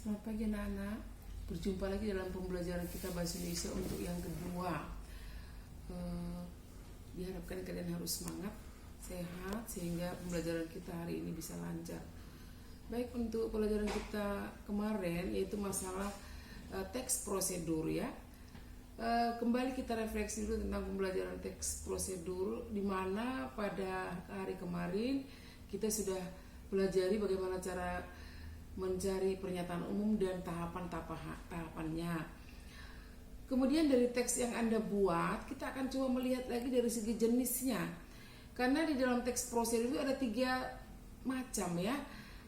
Selamat pagi anak-anak. Berjumpa lagi dalam pembelajaran kita bahasa Indonesia untuk yang kedua. Diharapkan kalian harus semangat, sehat, sehingga pembelajaran kita hari ini bisa lancar. Baik, untuk pelajaran kita kemarin yaitu masalah teks prosedur ya. Kembali kita refleksi dulu tentang pembelajaran teks prosedur, di mana pada hari kemarin kita sudah pelajari bagaimana cara mencari pernyataan umum dan tahapannya. Kemudian dari teks yang Anda buat, kita akan coba melihat lagi dari segi jenisnya. Karena di dalam teks prosedur itu ada 3 macam ya.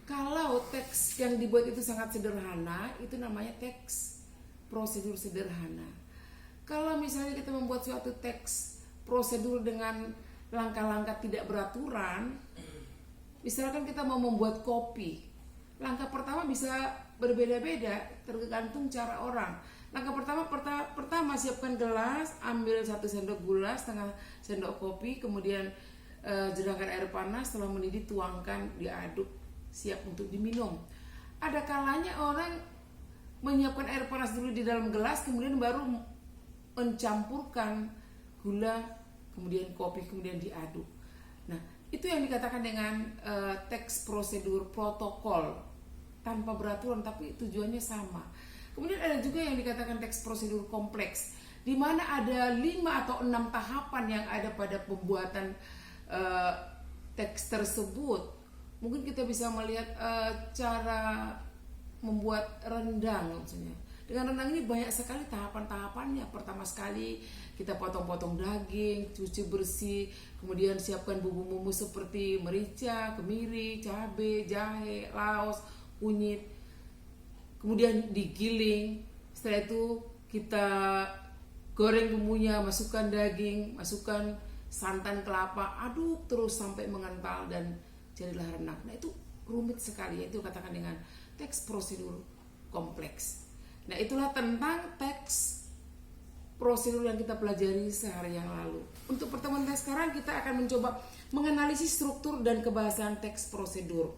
Kalau teks yang dibuat itu sangat sederhana, itu namanya teks prosedur sederhana. Kalau misalnya kita membuat suatu teks prosedur dengan langkah-langkah tidak beraturan, misalkan kita mau membuat kopi, langkah pertama bisa berbeda-beda tergantung cara orang. Langkah pertama siapkan gelas, ambil 1 sendok gula, setengah sendok kopi, kemudian jerahkan air panas, setelah mendidih tuangkan, diaduk, siap untuk diminum. Ada kalanya orang menyiapkan air panas dulu di dalam gelas, kemudian baru mencampurkan gula, kemudian kopi, kemudian diaduk. Nah, itu yang dikatakan dengan teks prosedur protokol, tanpa beraturan tapi tujuannya sama. Kemudian ada juga yang dikatakan teks prosedur kompleks, di mana ada 5 atau 6 tahapan yang ada pada pembuatan teks tersebut. Mungkin kita bisa melihat cara membuat rendang maksudnya. Dengan rendang ini banyak sekali tahapan-tahapannya. Pertama sekali kita potong-potong daging, cuci bersih, kemudian siapkan bumbu-bumbu seperti merica, kemiri, cabai, jahe, laos, kunyit, kemudian digiling. Setelah itu kita goreng bumbunya, masukkan daging, masukkan santan kelapa, aduk terus sampai mengental dan jadilah rendang. Nah, itu rumit sekali, itu katakan dengan teks prosedur kompleks. Nah, itulah tentang teks prosedur yang kita pelajari sehari yang lalu. Untuk pertemuan kita sekarang, kita akan mencoba menganalisis struktur dan kebahasaan teks prosedur.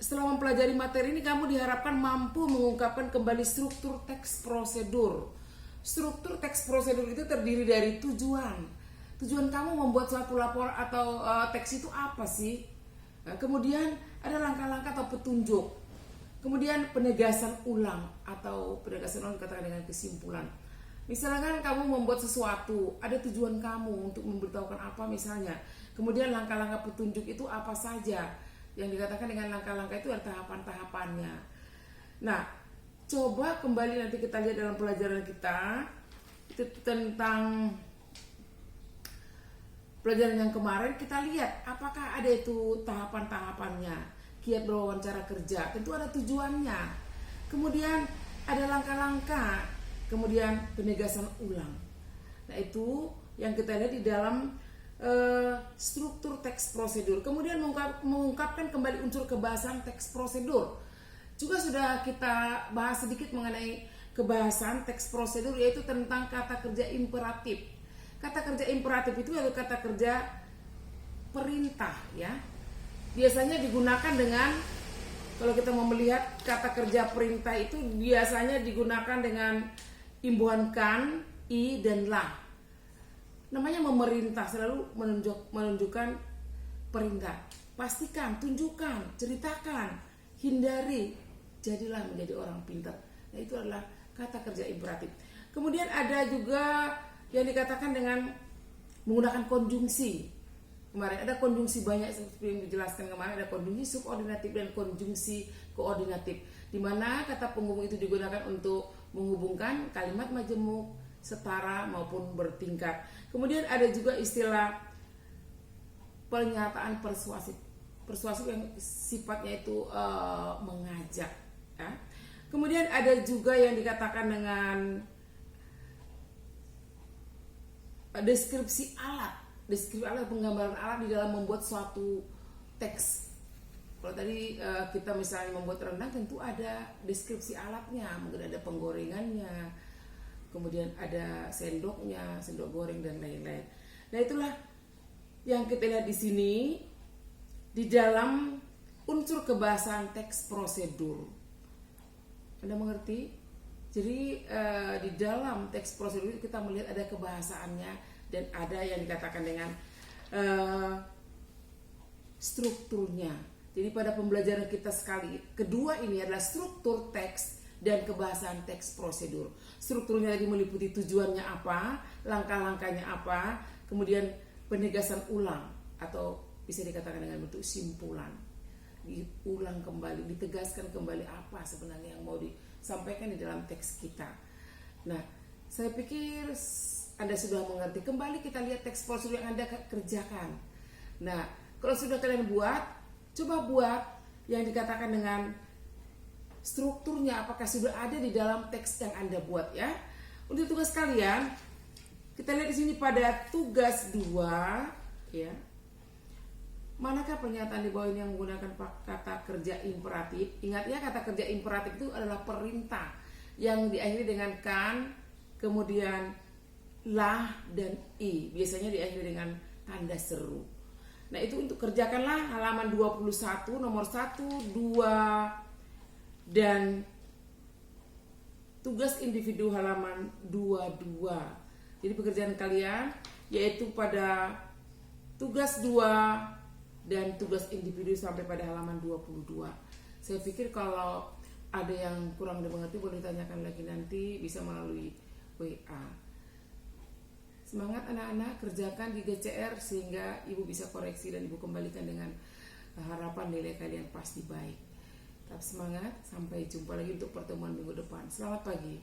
Setelah mempelajari materi ini, kamu diharapkan mampu mengungkapkan kembali struktur teks prosedur. Struktur teks prosedur itu terdiri dari tujuan. Tujuan kamu membuat suatu laporan atau teks itu apa sih? Kemudian ada langkah-langkah atau petunjuk. Kemudian penegasan ulang atau penegasan ulang dikatakan dengan kesimpulan. Misalkan kamu membuat sesuatu, ada tujuan kamu untuk memberitahukan apa misalnya. Kemudian langkah-langkah petunjuk itu apa saja. Yang dikatakan dengan langkah-langkah itu ada tahapan-tahapannya. Nah, coba kembali nanti kita lihat dalam pelajaran kita itu tentang pelajaran yang kemarin. Kita lihat apakah ada itu tahapan-tahapannya. Kiat berwawancara kerja, tentu ada tujuannya. Kemudian ada langkah-langkah, kemudian penegasan ulang. Nah, itu yang kita lihat di dalam struktur teks prosedur. Kemudian mengungkapkan kembali unsur kebahasan teks prosedur. Juga sudah kita bahas sedikit mengenai kebahasan teks prosedur, yaitu tentang kata kerja imperatif. Kata kerja imperatif itu adalah kata kerja perintah ya. Biasanya digunakan dengan, kalau kita mau melihat kata kerja perintah itu biasanya digunakan dengan imbuhan kan, i, dan la. Namanya memerintah, selalu menunjukkan perintah. Pastikan, tunjukkan, ceritakan, hindari, jadilah menjadi orang pintar. Nah, itu adalah kata kerja imperatif. Kemudian ada juga yang dikatakan dengan menggunakan konjungsi. Kemarin ada konjungsi banyak seperti yang dijelaskan kemarin, ada konjungsi subordinatif dan konjungsi koordinatif, di mana kata penghubung itu digunakan untuk menghubungkan kalimat majemuk, setara maupun bertingkat. Kemudian ada juga istilah pernyataan persuasif. Persuasif yang sifatnya itu mengajak ya. Kemudian ada juga yang dikatakan dengan deskripsi alat. Deskripsi alat, penggambaran alat di dalam membuat suatu teks. Kalau tadi kita misalnya membuat rendang, tentu ada deskripsi alatnya, mungkin ada penggorengannya, kemudian ada sendoknya, sendok goreng dan lain-lain. Nah, itulah yang kita lihat di sini di dalam unsur kebahasaan teks prosedur. Anda mengerti? Jadi di dalam teks prosedur kita melihat ada kebahasaannya dan ada yang dikatakan dengan strukturnya. Jadi pada pembelajaran kita kedua ini adalah struktur teks dan kebahasaan teks prosedur. Strukturnya tadi meliputi tujuannya apa, langkah-langkahnya apa, kemudian penegasan ulang atau bisa dikatakan dengan bentuk simpulan. Diulang kembali, ditegaskan kembali apa sebenarnya yang mau disampaikan di dalam teks kita. Nah, saya pikir Anda sudah mengerti. Kembali kita lihat teks prosedur yang Anda kerjakan. Nah, kalau sudah kalian buat, coba buat yang dikatakan dengan strukturnya apakah sudah ada di dalam teks yang Anda buat ya. Untuk tugas kalian, kita lihat di sini pada tugas 2 ya. Manakah pernyataan di bawah ini yang menggunakan kata kerja imperatif? Ingat ya, kata kerja imperatif itu adalah perintah yang diakhiri dengan kan, kemudian lah dan i. Biasanya diakhiri dengan tanda seru. Nah, itu untuk kerjakanlah halaman 21 nomor 1, 2 dan tugas individu halaman 22. Jadi pekerjaan kalian yaitu pada tugas 2 dan tugas individu sampai pada halaman 22. Saya pikir kalau ada yang kurang dimengerti boleh tanyakan lagi nanti, bisa melalui WA. Semangat anak-anak, kerjakan di GCR sehingga ibu bisa koreksi dan ibu kembalikan dengan harapan nilai kalian pasti baik. Tetap semangat, sampai jumpa lagi untuk pertemuan minggu depan. Selamat pagi.